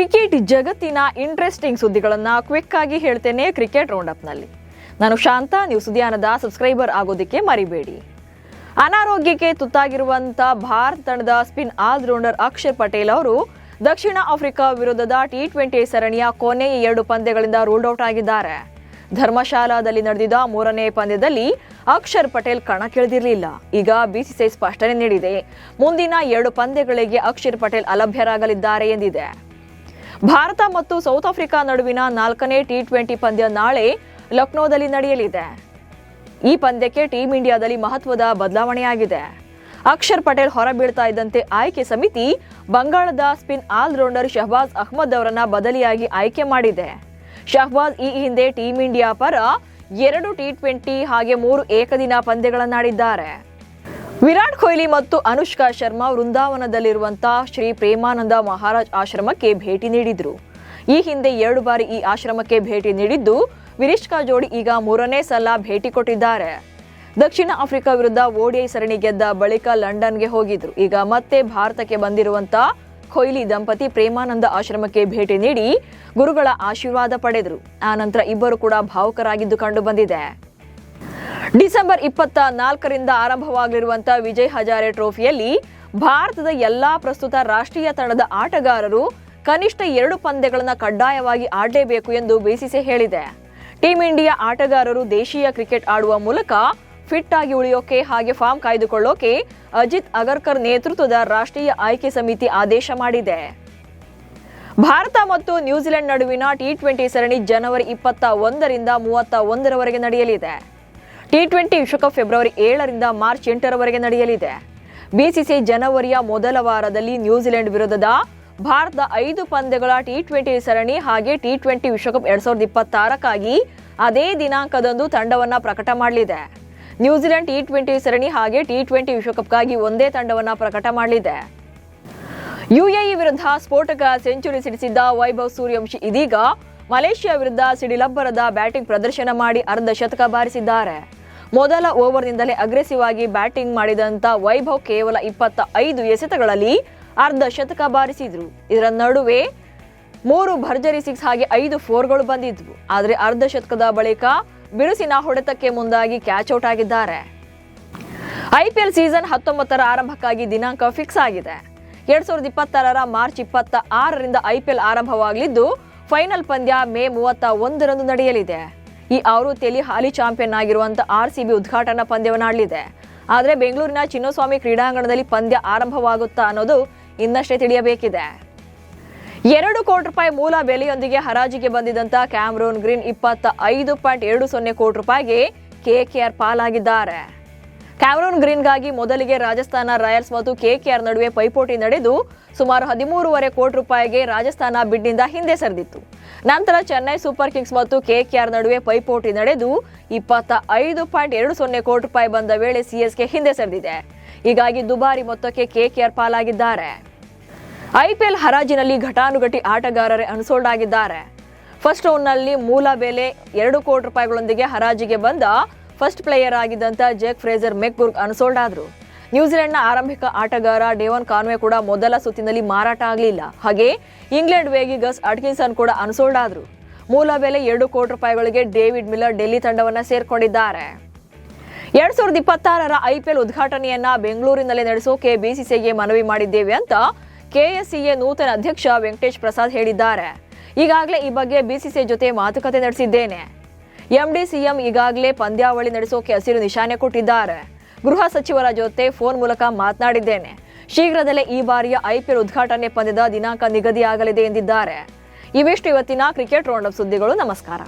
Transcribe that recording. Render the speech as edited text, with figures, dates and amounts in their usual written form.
Cricket ಜಗತ್ತಿನ interesting ಸುದ್ದಿಗಳನ್ನು quick ಆಗಿ ಹೇಳ್ತೇನೆ ಕ್ರಿಕೆಟ್ ರೌಂಡ್ ನಲ್ಲಿ. ನಾನು ಶಾಂತ. ನೀವು ಸುದ್ದಿಯಾನದ ಸಬ್ಸ್ಕ್ರೈಬರ್ ಆಗೋದಕ್ಕೆ ಮರಿಬೇಡಿ. ಅನಾರೋಗ್ಯಕ್ಕೆ ತುತ್ತಾಗಿರುವಂತ ಭಾರತ ತಂಡದ ಸ್ಪಿನ್ ಆಲ್ರೌಂಡರ್ ಅಕ್ಷರ್ ಪಟೇಲ್ ಅವರು ದಕ್ಷಿಣ ಆಫ್ರಿಕಾ ವಿರುದ್ಧದ T20 ಸರಣಿಯ ಕೊನೆಯ 2 ಪಂದ್ಯಗಳಿಂದ ರೂಲ್ಡ್ ಔಟ್ ಆಗಿದ್ದಾರೆ. ಧರ್ಮಶಾಲಾದಲ್ಲಿ ನಡೆದಿದ್ದ 3ನೇ ಪಂದ್ಯದಲ್ಲಿ ಅಕ್ಷರ್ ಪಟೇಲ್ ಕಣಕ್ಕಿಳಿದಿರಲಿಲ್ಲ. ಈಗ ಬಿಸಿಸಿಐ ಸ್ಪಷ್ಟನೆ ನೀಡಿದೆ. ಮುಂದಿನ 2 ಪಂದ್ಯಗಳಿಗೆ ಅಕ್ಷರ್ ಪಟೇಲ್ ಅಲಭ್ಯರಾಗಲಿದ್ದಾರೆ ಎಂದಿದೆ. ಭಾರತ ಮತ್ತು ಸೌತ್ ಆಫ್ರಿಕಾ ನಡುವಿನ 4ನೇ T20 ಪಂದ್ಯ ನಾಳೆ ಲಕ್ನೋದಲ್ಲಿ ನಡೆಯಲಿದೆ. ಈ ಪಂದ್ಯಕ್ಕೆ ಟೀಂ ಇಂಡಿಯಾದಲ್ಲಿ ಮಹತ್ವದ ಬದಲಾವಣೆಯಾಗಿದೆ. ಅಕ್ಷರ್ ಪಟೇಲ್ ಹೊರಬೀಳ್ತಾ ಇದ್ದಂತೆ ಆಯ್ಕೆ ಸಮಿತಿ ಬಂಗಾಳದ ಸ್ಪಿನ್ ಆಲ್ರೌಂಡರ್ ಶಹಬಾಜ್ ಅಹ್ಮದ್ ಅವರನ್ನ ಬದಲಿಯಾಗಿ ಆಯ್ಕೆ ಮಾಡಿದೆ. ಶಹಬಾಜ್ ಈ ಹಿಂದೆ ಟೀಂ ಇಂಡಿಯಾ ಪರ 2 T20 ಹಾಗೆ 3 ಏಕದಿನ ಪಂದ್ಯಗಳನ್ನಾಡಿದ್ದಾರೆ. ವಿರಾಟ್ ಕೊಹ್ಲಿ ಮತ್ತು ಅನುಷ್ಕಾ ಶರ್ಮಾ ವೃಂದಾವನದಲ್ಲಿರುವಂತಹ ಶ್ರೀ ಪ್ರೇಮಾನಂದ ಮಹಾರಾಜ್ ಆಶ್ರಮಕ್ಕೆ ಭೇಟಿ ನೀಡಿದ್ರು. ಈ ಹಿಂದೆ 2 ಬಾರಿ ಈ ಆಶ್ರಮಕ್ಕೆ ಭೇಟಿ ನೀಡಿದ್ದು ವಿರಿಷ್ಕಾ ಜೋಡಿ ಈಗ 3ನೇ ಸಲ ಭೇಟಿ ಕೊಟ್ಟಿದ್ದಾರೆ. ದಕ್ಷಿಣ ಆಫ್ರಿಕಾ ವಿರುದ್ಧ ODI ಸರಣಿ ಗೆದ್ದ ಬಳಿಕ ಲಂಡನ್ಗೆ ಹೋಗಿದ್ರು. ಈಗ ಮತ್ತೆ ಭಾರತಕ್ಕೆ ಬಂದಿರುವಂತಹ ಕೊಹ್ಲಿ ದಂಪತಿ ಪ್ರೇಮಾನಂದ ಆಶ್ರಮಕ್ಕೆ ಭೇಟಿ ನೀಡಿ ಗುರುಗಳ ಆಶೀರ್ವಾದ ಪಡೆದರು. ಆ ನಂತರ ಇಬ್ಬರು ಕೂಡ ಭಾವುಕರಾಗಿದ್ದು ಕಂಡು ಬಂದಿದೆ. ಡಿಸೆಂಬರ್ 24ರಿಂದ ಆರಂಭವಾಗಲಿರುವಂತಹ ವಿಜಯ್ ಹಜಾರೆ ಟ್ರೋಫಿಯಲ್ಲಿ ಭಾರತದ ಎಲ್ಲಾ ಪ್ರಸ್ತುತ ರಾಷ್ಟ್ರೀಯ ತಂಡದ ಆಟಗಾರರು ಕನಿಷ್ಠ 2 ಪಂದ್ಯಗಳನ್ನು ಕಡ್ಡಾಯವಾಗಿ ಆಡಲೇಬೇಕು ಎಂದು ಬಿಸಿಸಿಐ ಹೇಳಿದೆ. ಟೀಂ ಇಂಡಿಯಾ ಆಟಗಾರರು ದೇಶೀಯ ಕ್ರಿಕೆಟ್ ಆಡುವ ಮೂಲಕ ಫಿಟ್ ಆಗಿ ಉಳಿಯೋಕೆ ಹಾಗೆ ಫಾರ್ಮ್ ಕಾಯ್ದುಕೊಳ್ಳೋಕೆ ಅಜಿತ್ ಅಗರ್ಕರ್ ನೇತೃತ್ವದ ರಾಷ್ಟ್ರೀಯ ಆಯ್ಕೆ ಸಮಿತಿ ಆದೇಶ ಮಾಡಿದೆ. ಭಾರತ ಮತ್ತು ನ್ಯೂಜಿಲೆಂಡ್ ನಡುವಿನ T20 ಸರಣಿ ಜನವರಿ 21ರಿಂದ 31ರವರೆಗೆ ನಡೆಯಲಿದೆ. T20 ವಿಶ್ವಕಪ್ ಫೆಬ್ರವರಿ 7ರಿಂದ ಮಾರ್ಚ್ 8ರವರೆಗೆ ನಡೆಯಲಿದೆ. ಬಿಸಿಸಿಐ ಜನವರಿಯ ಮೊದಲ ವಾರದಲ್ಲಿ ನ್ಯೂಜಿಲೆಂಡ್ ವಿರುದ್ಧದ ಭಾರತದ 5 ಪಂದ್ಯಗಳ T20 ಸರಣಿ ಹಾಗೆ T20 ವಿಶ್ವಕಪ್ 2026ಕ್ಕಾಗಿ ಅದೇ ದಿನಾಂಕದಂದು ತಂಡವನ್ನ ಪ್ರಕಟ ಮಾಡಲಿದೆ. ನ್ಯೂಜಿಲೆಂಡ್ T20 ಸರಣಿ ಹಾಗೆ T20 ವಿಶ್ವಕಪ್ಗಾಗಿ ಒಂದೇ ತಂಡವನ್ನ ಪ್ರಕಟ ಮಾಡಲಿದೆ. UAE ವಿರುದ್ಧ ಸ್ಫೋಟಕ ಸೆಂಚುರಿ ಸಿಡಿಸಿದ್ದ ವೈಭವ್ ಸೂರ್ಯವಂಶಿ ಇದೀಗ ಮಲೇಷ್ಯಾ ವಿರುದ್ಧ ಸಿಡಿಲಬ್ಬರದ ಬ್ಯಾಟಿಂಗ್ ಪ್ರದರ್ಶನ ಮಾಡಿ ಅರ್ಧ ಶತಕ ಬಾರಿಸಿದ್ದಾರೆ. ಮೊದಲ ಓವರ್ನಿಂದಲೇ ಅಗ್ರೆಸಿವ್ ಆಗಿ ಬ್ಯಾಟಿಂಗ್ ಮಾಡಿದಂತ ವೈಭವ್ ಕೇವಲ 25 ಎಸೆತಗಳಲ್ಲಿ ಅರ್ಧ ಶತಕ ಬಾರಿಸಿದ್ರು. ಇದರ ನಡುವೆ 3 ಭರ್ಜರಿ 6 ಹಾಗೆ 5 4ಗಳು ಬಂದಿದ್ವು. ಆದರೆ ಅರ್ಧ ಶತಕದ ಬಳಿಕ ಬಿರುಸಿನ ಹೊಡೆತಕ್ಕೆ ಮುಂದಾಗಿ ಕ್ಯಾಚ್ ಔಟ್ ಆಗಿದ್ದಾರೆ. IPL ಸೀಸನ್ 19ರ ಆರಂಭಕ್ಕಾಗಿ ದಿನಾಂಕ ಫಿಕ್ಸ್ ಆಗಿದೆ. 2026ರ ಮಾರ್ಚ್ 26ರಿಂದ IPL ಆರಂಭವಾಗಲಿದ್ದು ಫೈನಲ್ ಪಂದ್ಯ ಮೇ 31ರಂದು ನಡೆಯಲಿದೆ. ಈ ಆವೃತ್ತಿಯಲ್ಲಿ ಹಾಲಿ ಚಾಂಪಿಯನ್ ಆಗಿರುವಂತಹ RCB ಉದ್ಘಾಟನಾ ಪಂದ್ಯವನ್ನು ಆಡಲಿದೆ. ಆದರೆ ಬೆಂಗಳೂರಿನ ಚಿನ್ನಸ್ವಾಮಿ ಕ್ರೀಡಾಂಗಣದಲ್ಲಿ ಪಂದ್ಯ ಆರಂಭವಾಗುತ್ತಾ ಅನ್ನೋದು ಇನ್ನಷ್ಟೇ ತಿಳಿಯಬೇಕಿದೆ. 2 ಕೋಟಿ ರೂಪಾಯಿ ಮೂಲ ಬೆಲೆಯೊಂದಿಗೆ ಹರಾಜಿಗೆ ಬಂದಿದ್ದಂತ ಕ್ಯಾಮರೂನ್ ಗ್ರೀನ್ 25.20 ಕೋಟಿ ರೂಪಾಯಿಗೆ KKR ಪಾಲಾಗಿದ್ದಾರೆ. ಕ್ಯಾಮರೂನ್ ಗ್ರೀನ್ಗಾಗಿ ಮೊದಲಿಗೆ ರಾಜಸ್ಥಾನ ರಾಯಲ್ಸ್ ಮತ್ತು KKR ನಡುವೆ ಪೈಪೋಟಿ ನಡೆದು ಸುಮಾರು 13.5 ಕೋಟಿ ರೂಪಾಯಿಗೆ ರಾಜಸ್ಥಾನ ಬಿಡ್ನಿಂದ ಹಿಂದೆ ಸರಿದಿತ್ತು. ನಂತರ ಚೆನ್ನೈ ಸೂಪರ್ ಕಿಂಗ್ಸ್ ಮತ್ತು KKR ನಡುವೆ ಪೈಪೋಟಿ ನಡೆದು 25.20 ಕೋಟಿ ರೂಪಾಯಿ ಬಂದ ವೇಳೆ CSK ಹಿಂದೆ ಸರಿದಿದೆ. ಹೀಗಾಗಿ ದುಬಾರಿ ಮೊತ್ತಕ್ಕೆ KKR ಪಾಲಾಗಿದ್ದಾರೆ. IPL ಹರಾಜಿನಲ್ಲಿ ಘಟಾನುಘಟಿ ಆಟಗಾರರೇ ಅನ್ಸೋಲ್ಡ್ ಆಗಿದ್ದಾರೆ. ಫಸ್ಟ್ ರೌಂಡ್ನಲ್ಲಿ ಮೂಲ ಬೆಲೆ 2 ಕೋಟಿ ರೂಪಾಯಿಗಳೊಂದಿಗೆ ಹರಾಜಿಗೆ ಬಂದ ಫಸ್ಟ್ ಪ್ಲೇಯರ್ ಆಗಿದ್ದಂತ ಜೆಕ್ ಫ್ರೇಜರ್ ಮೆಕ್ಬುರ್ಗ್ ಅನ್ಸೋಲ್ಡ್ ಆದ್ರು. ನ್ಯೂಜಿಲೆಂಡ್ನ ಆರಂಭಿಕ ಆಟಗಾರ ಡೇವನ್ ಕಾನ್ವೆ ಕೂಡ ಮೊದಲ ಸುತ್ತಿನಲ್ಲಿ ಮಾರಾಟ ಆಗಲಿಲ್ಲ. ಹಾಗೆ ಇಂಗ್ಲೆಂಡ್ ವೇಗಿ ಗಸ್ ಅಟ್ಕಿನ್ಸನ್ ಕೂಡ ಅನ್ಸೋಲ್ಡ್ ಆದ್ರು. ಮೂಲ ಬೆಲೆ 2 ಕೋಟಿ ರೂಪಾಯಿಗಳಿಗೆ ಡೇವಿಡ್ ಮಿಲ್ಲರ್ ಡೆಲ್ಲಿ ತಂಡವನ್ನ ಸೇರ್ಕೊಂಡಿದ್ದಾರೆ. 2026ರ IPL ಉದ್ಘಾಟನೆಯನ್ನ ಬೆಂಗಳೂರಿನಲ್ಲೇ ನಡೆಸೋಕೆ ಬಿಸಿಸಿಐಗೆ ಮನವಿ ಮಾಡಿದ್ದೇವೆ ಅಂತ KSCA ನೂತನ ಅಧ್ಯಕ್ಷ ವೆಂಕಟೇಶ್ ಪ್ರಸಾದ್ ಹೇಳಿದ್ದಾರೆ. ಈಗಾಗಲೇ ಈ ಬಗ್ಗೆ ಬಿಸಿಸಿಐ ಜೊತೆ ಮಾತುಕತೆ ನಡೆಸಿದ್ದೇನೆ. MD CM ಈಗಾಗಲೇ ಪಂದ್ಯಾವಳಿ ನಡೆಸೋಕೆ ಹಸಿರು ನಿಶಾನೆ ಕೊಟ್ಟಿದ್ದಾರೆ. ಗೃಹ ಸಚಿವರ ಜೊತೆ ಫೋನ್ ಮೂಲಕ ಮಾತನಾಡಿದ್ದೇನೆ. ಶೀಘ್ರದಲ್ಲೇ ಈ ಬಾರಿಯ IPL ಉದ್ಘಾಟನೆ ಪಂದ್ಯದ ದಿನಾಂಕ ನಿಗದಿಯಾಗಲಿದೆ ಎಂದಿದ್ದಾರೆ. ಇವಿಷ್ಟು ಇವತ್ತಿನ ಕ್ರಿಕೆಟ್ ರೌಂಡ್ ಅಪ್ ಸುದ್ದಿಗಳು. ನಮಸ್ಕಾರ.